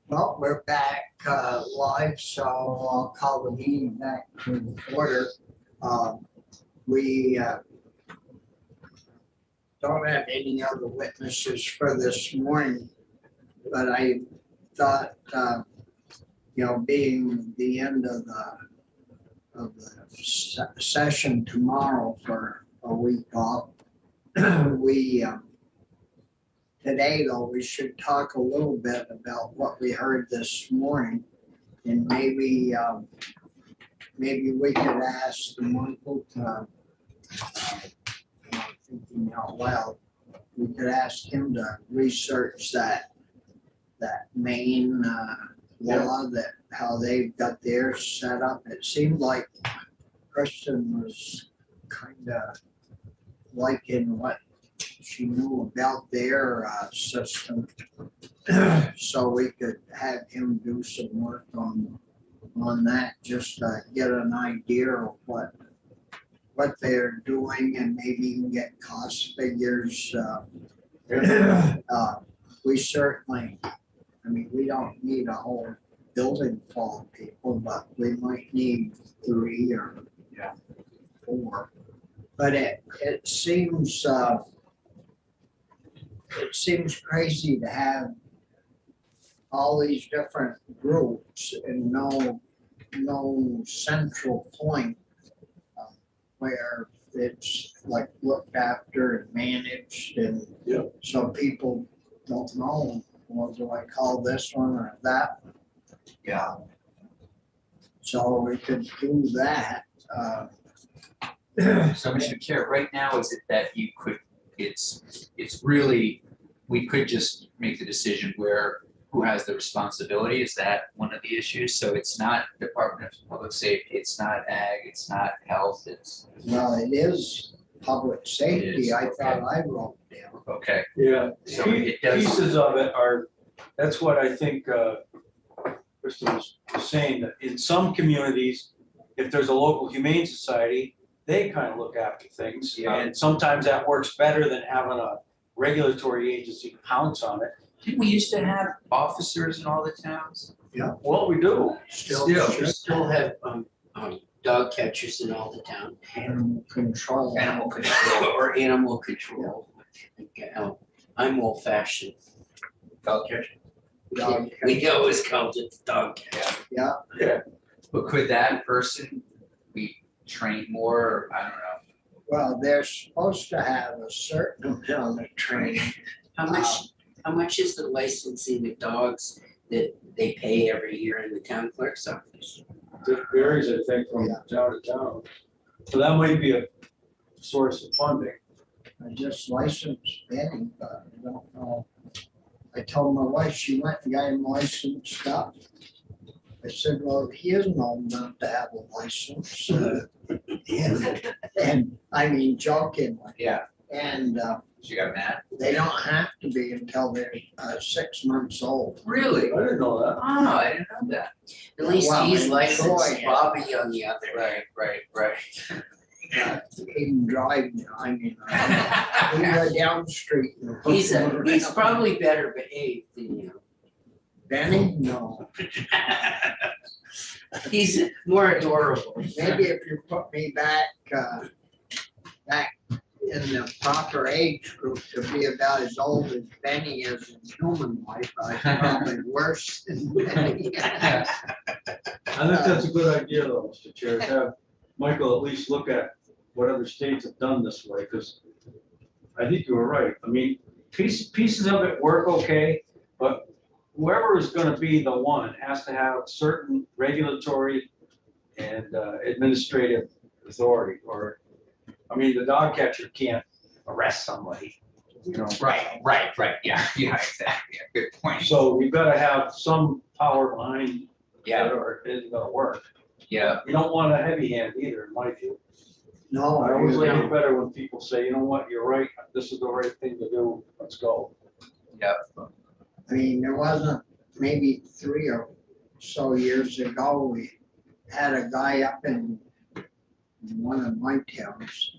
Well, we're back live, so I'll call the meeting back to order. We don't have any other witnesses for this morning, but I thought, being the end of the session tomorrow for a week off, we today, though, we should talk a little bit about what we heard this morning, and maybe we could ask the Michael to, thinking out loud, we could ask him to research that main law, that how they've got theirs set up. It seemed like Kristen was kind of liking what she knew about their system, so we could have him do some work on that, just to get an idea of what they're doing, and maybe even get cost figures. We certainly, we don't need a whole building full of people, but we might need 3 or 4. But it seems crazy to have all these different groups and no central point where it's like looked after and managed, and so people don't know, well, do I call this one or that one? Yeah. So we could do that. So, Mr. Chair, right now, is it that you could, it's really, we could just make the decision where, who has the responsibility? Is that one of the issues? So it's not Department of Public Safety, it's not Ag, it's not Health, it's. Well, it is public safety. It is, I okay. thought I wrote down. Okay. Yeah, So it does. pieces of it are, that's what I think Kristen was saying, that in some communities, if there's a local humane society, they kind of look after things. Yeah. And sometimes that works better than having a regulatory agency pounce on it. Didn't we used to have officers in all the towns? Well, we do. We still have dog catchers in all the town. Animal control. Animal control. Or animal control. I'm old fashioned. Dog catcher. Dog We always called it dog catcher. Yeah, But could that person be trained more, or I don't know? well, they're supposed to have a certain amount of training. How much is the licensing of dogs that they pay every year in the town clerk's office? It varies, I think, from town to town. So that might be a source of funding. I just licensed Benny, but I don't know. I told my wife, she went and got him licensed up. I said, well, he isn't old enough to have a license. And I mean, jokingly. Yeah. And She got mad? they don't have to be until they're 6 months old. Really? I didn't know that. Oh, I didn't know that. At least Well, he's in licensed, Troy, Bobby on the other. Right. He can drive now. I mean, we go down the street. and push He's him he's around. probably better behaved than you. Benny? No. He's more adorable. Maybe if you put me back in the proper age group to be about as old as Benny is in human life, I'm probably worse than Benny. I think that's a good idea though, Mr. Chair, to have Michael at least look at what other states have done this way, because I think you were right. I mean, pieces of it work okay, but whoever is gonna be the one has to have certain regulatory and administrative authority, or, I mean, the dog catcher can't arrest somebody, you know? Right, yeah, exactly, good point. So we've gotta have some power behind Yeah, it, or it isn't gonna work. yeah, You don't want a heavy hand either, in my view. No, I always like no. it better when people say, you know what, you're right, this is the right thing to do, let's go. I mean, there wasn't, maybe 3 or so years ago, we had a guy up in one of my towns,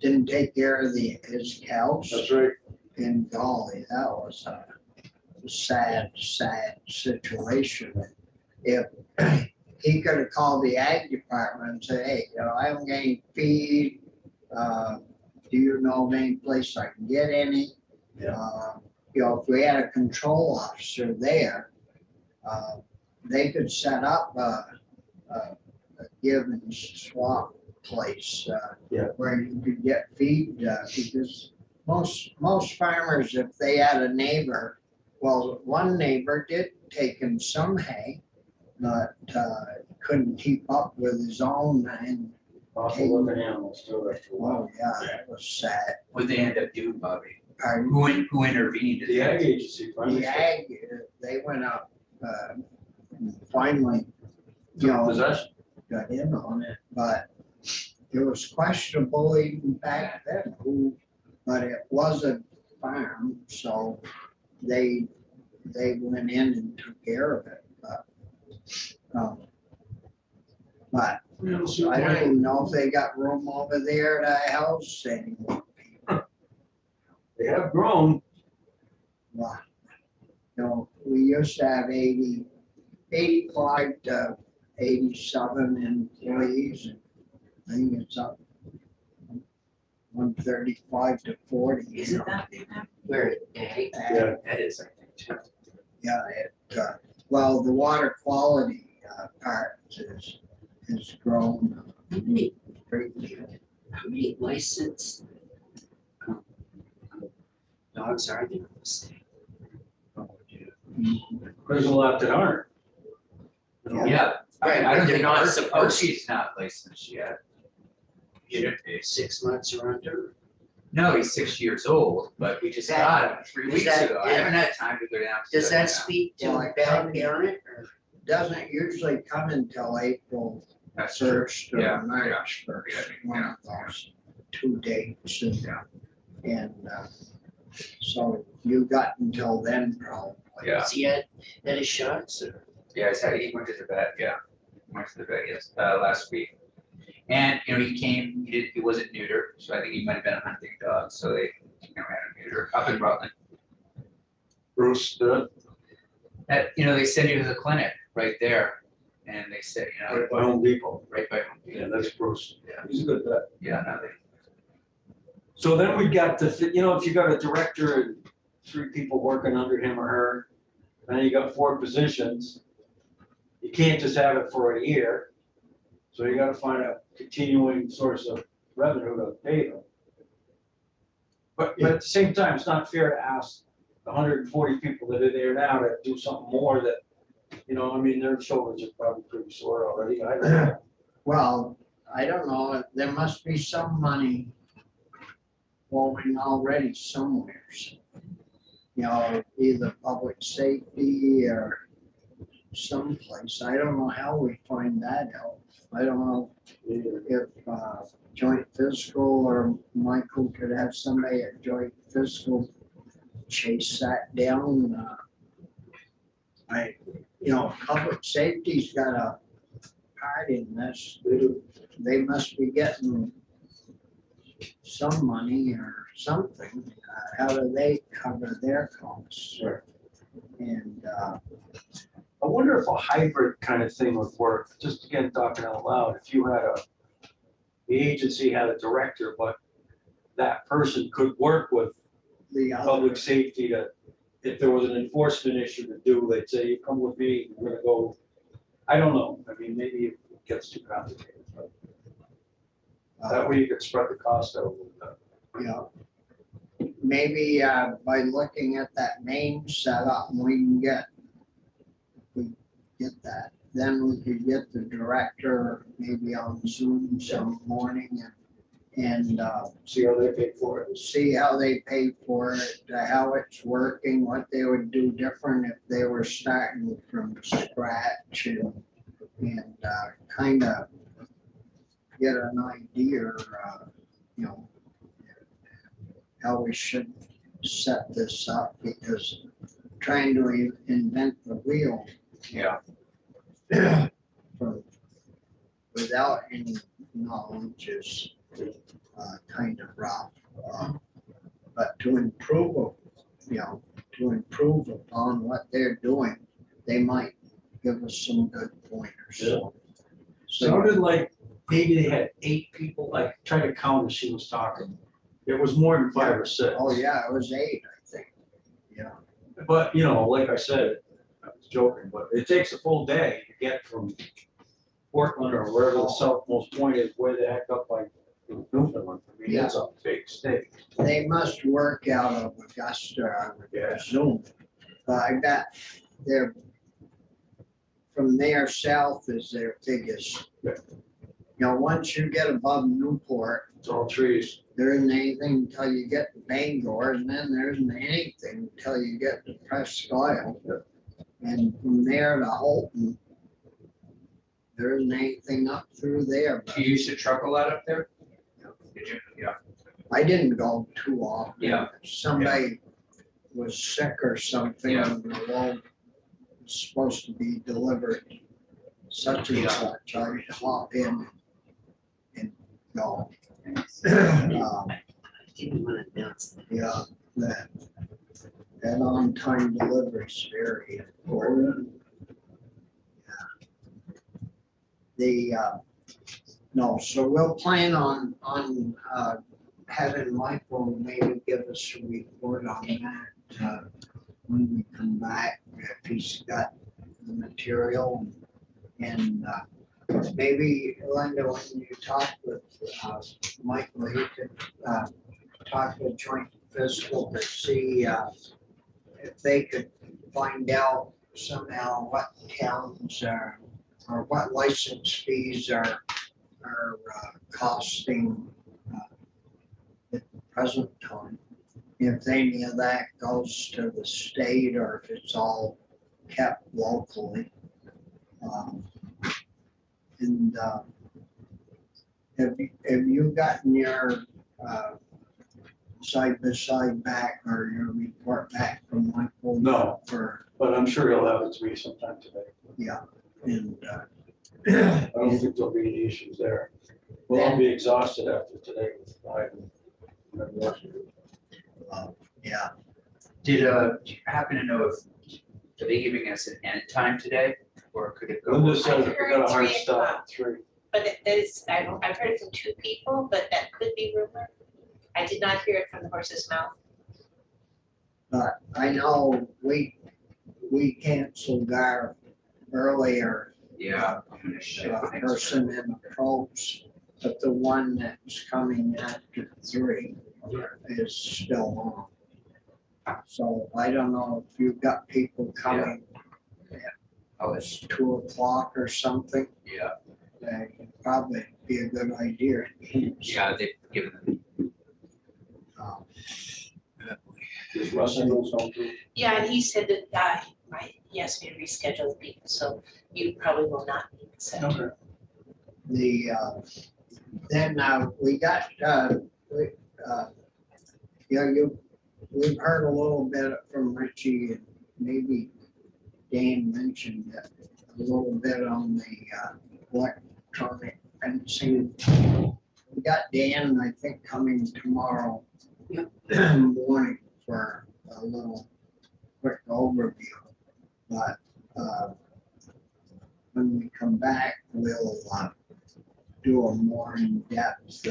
didn't take care of his cows, That's right. and golly, that was sad situation. If he could have called the ag department and said, hey, I'm getting feed, do you know of any place I can get any? Yeah. If we had a control officer there, they could set up a give and swap place, Yeah. where you could get feed, because most farmers, if they had a neighbor, well, one neighbor did take him some hay, but, couldn't keep up with his own, and, Awful looking animals too, after a while. oh, yeah, it was sad. What they end up doing, Bobby? Pardon? Who intervened? The ag agency finally The ag, they went up, finally, took possession. got in on it, but it was questionable even back then but it was a farm, so they went in and took care of it, but I don't even know if they got room over there to house anymore. They have grown. Wow. We used to have 85 to 87 employees, and I think it's up 135 to 40. Is it that big now? Where, ag? Yeah. That is, I think, too. Yeah, well, the water quality part has grown greatly. How many licensed dogs are there in the state? There's a lot that aren't. Yeah, Right, I don't they're think not supposed to. Archie's not licensed yet. Should be. 6 months or under? No, he's 6 years old, but we just got him 3 Is weeks that- ago. I haven't had time to go down. to Does check that it out. speak to Well, a bad parent or? Doesn't usually come until April That's true. 1st or Yeah, March 1st, yeah, one of those 2 dates. And so you got until then probably. Yeah, Has he had his shots or? yeah, he went to the vet, yeah. Went to the vet, yes, last week. And, he came, he wasn't neutered, so I think he might have been a hunting dog, so they, had a neuter up in Rutland. Bruce, They send you to the clinic right there, and they said, right by Home Depot. right by home. Yeah, that's Bruce. Yeah. He's a good vet. Yeah, no, So then we got the, if you got a director and 3 people working under him or her, then you got 4 positions. You can't just have it for a year. So you gotta find a continuing source of revenue to pay them. But at the same time, it's not fair to ask the 140 people that are there now to do something more that, their shoulders are probably pretty sore already. I don't know. Well, I don't know, there must be some money flowing already somewhere. Either public safety or someplace. I don't know how we find that out. I don't know if joint fiscal or Michael could have somebody at joint fiscal chase that down. Public safety's got a part in this. They must be getting some money or something. How do they cover their costs? Sure. And I wonder if a hybrid kind of thing would work, just again, talking out loud, if you had the agency had a director, but that person could work with the other, public safety to, if there was an enforcement issue to do, they'd say, you come with me, we're gonna go, I don't know, maybe it gets too complicated, but that way you could spread the cost out a little bit. maybe by looking at that main setup, we can get that. Then we could get the director maybe on Zoom some morning and See how they pay for it. see how they pay for it, how it's working, what they would do different if they were starting from scratch and kind of get an idea, how we should set this up, because trying to invent the wheel Yeah, without any knowledge is kind of rough. But to improve, to to improve upon what they're doing, they might give us some good pointers. So Sounded like maybe they had 8 people, I tried to count as she was talking. It was more than 5 or 6. oh yeah, it was 8, I think. Yeah, But, you know, like I said, I was joking, but it takes a full day to get from Portland or wherever the southmost point is, way the heck up by Newfoundland. I mean, it's a big state. they must work out of Augusta, I would presume. But I bet they're, from there south is their biggest. Yeah. You know, once you get above Newport, It's all trees. there isn't anything until you get to Bangor, and then there isn't anything until you get to Presque Isle. And from there to Holton, there isn't anything up through there. Do you used to truck a lot up there? Did you? Yeah. I didn't go too often. Yeah. Somebody was sick or something, Yeah. and the load was supposed to be delivered such and Yeah. such. I'd hop in and go. Didn't want to announce that. Yeah, that on-time delivery is very important. The, no, so we'll plan on having Michael maybe give us a report on that, when we come back, if he's got the material. And, maybe Linda, when you talk with, Michael, he could, talk with Joint Fiscal to see, if they could find out somehow what towns are, or what license fees are costing at the present time. If any of that goes to the state or if it's all kept locally. And have you gotten your side-by-side back or your report back from Michael? No. For, But I'm sure he'll have it to me sometime today. and, I don't think there'll be any issues there. Well, I'll be exhausted after today with driving. yeah, Do you happen to know if, are they giving us an end time today, or could it go? Linda said I that we got a hard heard 3 stop o'clock. at 3. But that is, I've heard it from 2 people, but that could be rumor. I did not hear it from the horse's mouth. but I know we canceled our earlier Yeah. I'm gonna shift things. person in approach, but the one that's coming after 3 is still on. So I don't know if you've got people coming Oh, it's, 2 o'clock or something, yeah, that'd probably be a good idea. yeah, they've given them. Um, Is Russell knows how to? Yeah, and he said that, he asked me to reschedule the people, so you probably will not need to set. Okay. The, then, we got, we've heard a little bit from Richie and maybe Dan mentioned it, a little bit on the, electronic fencing. We got Dan, I think, coming tomorrow morning for a little quick overview. But, when we come back, we'll, do a more in-depth,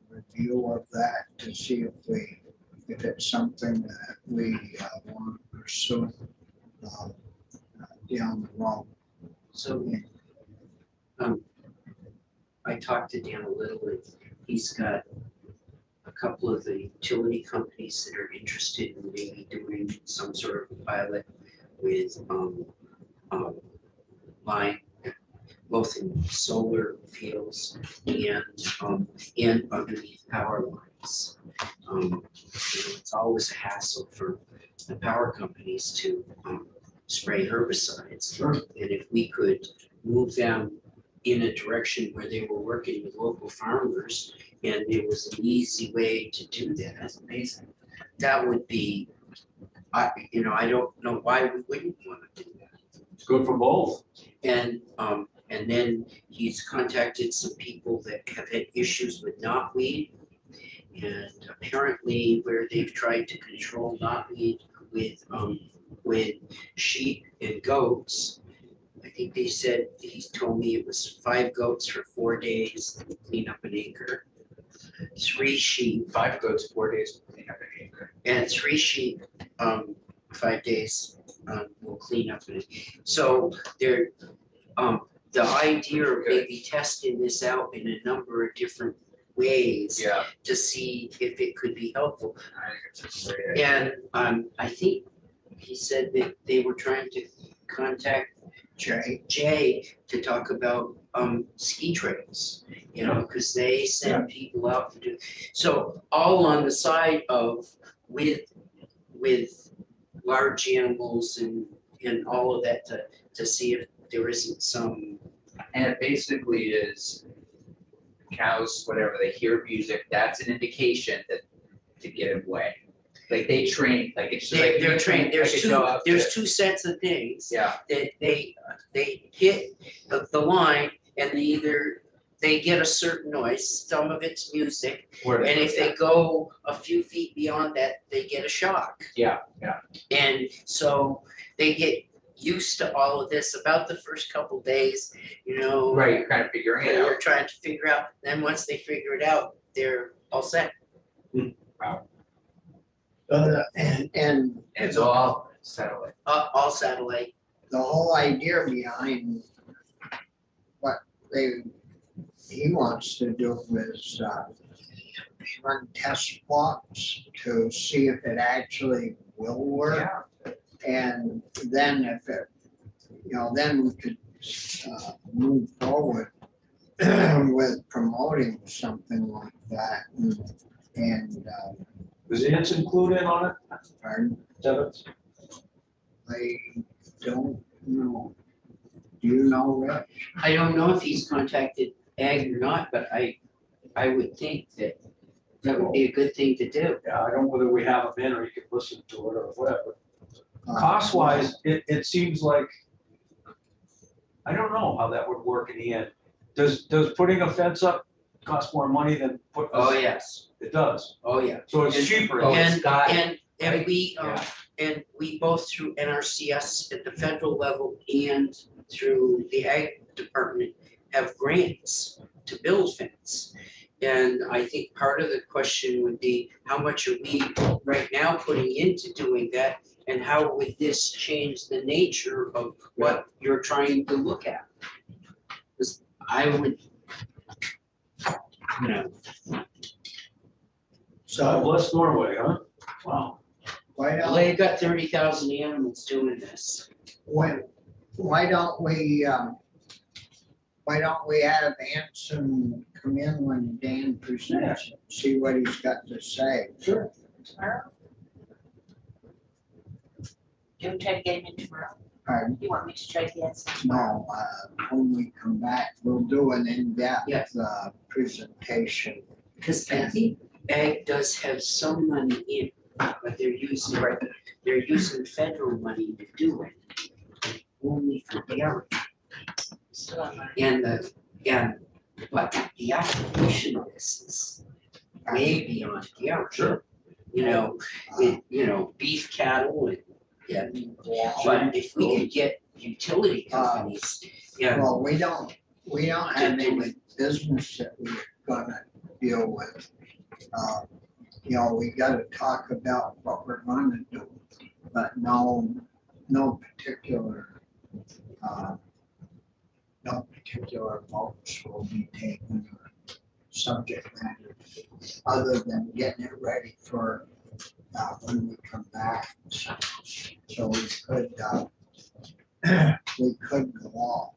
review of that to see if it's something that we, want to pursue, down the road. So, I talked to Dan a little, and he's got a couple of the utility companies that are interested in maybe doing some sort of pilot with, line, both in solar fields and underneath power lines. You know, it's always a hassle for the power companies to, spray herbicides. Sure. And if we could move them in a direction where they were working with local farmers, and there was an easy way to do that. That's amazing. That would be, I don't know why we wouldn't want to do that. It's good for both. And then he's contacted some people that have had issues with knotweed. And apparently where they've tried to control knotweed with sheep and goats. I think they said, he told me it was 5 goats for 4 days, clean up an acre. 3 sheep 5 goats, 4 days, clean up an acre. and 3 sheep, 5 days, will clean up an acre. So there, the idea of maybe testing this out in a number of different ways Yeah. to see if it could be helpful. I think it's a great idea. And I think he said that they were trying to contact Jay to talk about ski trails, you know, because they send people out to do. So all on the side of with large animals and all of that to see if there isn't some. And it basically is cows, whatever, they hear music, that's an indication that to get away. Like they train, like it's just like. They're you trained, train like a dog to- there's 2 sets of things. Yeah, That they hit the line and they get a certain noise, some of it's music, where and if they go a few feet beyond that, they get a shock. Yeah. And so they get used to all of this about the first couple days, you know. Right, you're kind of figuring it out. They're trying to figure out, then once they figure it out, they're all set. And And it's all satellite. All satellite. the whole idea behind what he wants to do is run test plots to see if it actually will work. And then if it, then we could move forward with promoting something like that. And Is ants included on it? pardon, Devens? I don't know. Do you know, Rich? I don't know if he's contacted Ag or not, but I would think that would be a good thing to do. Yeah, I don't know whether we have them in or you can listen to it or whatever. Uh, Cost wise, it seems like, I don't know how that would work in the end. Does putting a fence up cost more money than putting? Oh, yes. It does. Oh, yeah. So it's cheaper. Oh, it's And, got it, and right? we, Yeah. and we both through NRCS at the federal level and through the Ag Department have grants to build fence. And I think part of the question would be, how much are we right now putting into doing that? And how would this change the nature of what you're trying to look at? Because I would, you know, God So bless Norway, huh? Wow. why well, don't, they've got 30,000 animals doing this. why don't we have Anson come in when Dan presents, it, see what he's got to say? Sure. Tomorrow? Do you try to get him in tomorrow? Pardon? You want me to try to get some? No, when we come back, we'll do an in-depth Yes. presentation. Because I think Ag does have some money in, but they're using federal money to do it. Only for dairy. Still on my- But the application of this is way beyond dairy. Sure. Beef cattle and, but if we could get utility companies, Well, we don't have any business that we're gonna deal with. We gotta talk about what we're gonna do, but no particular votes will be taken or subject matter, other than getting it ready for when we come back. So we could go off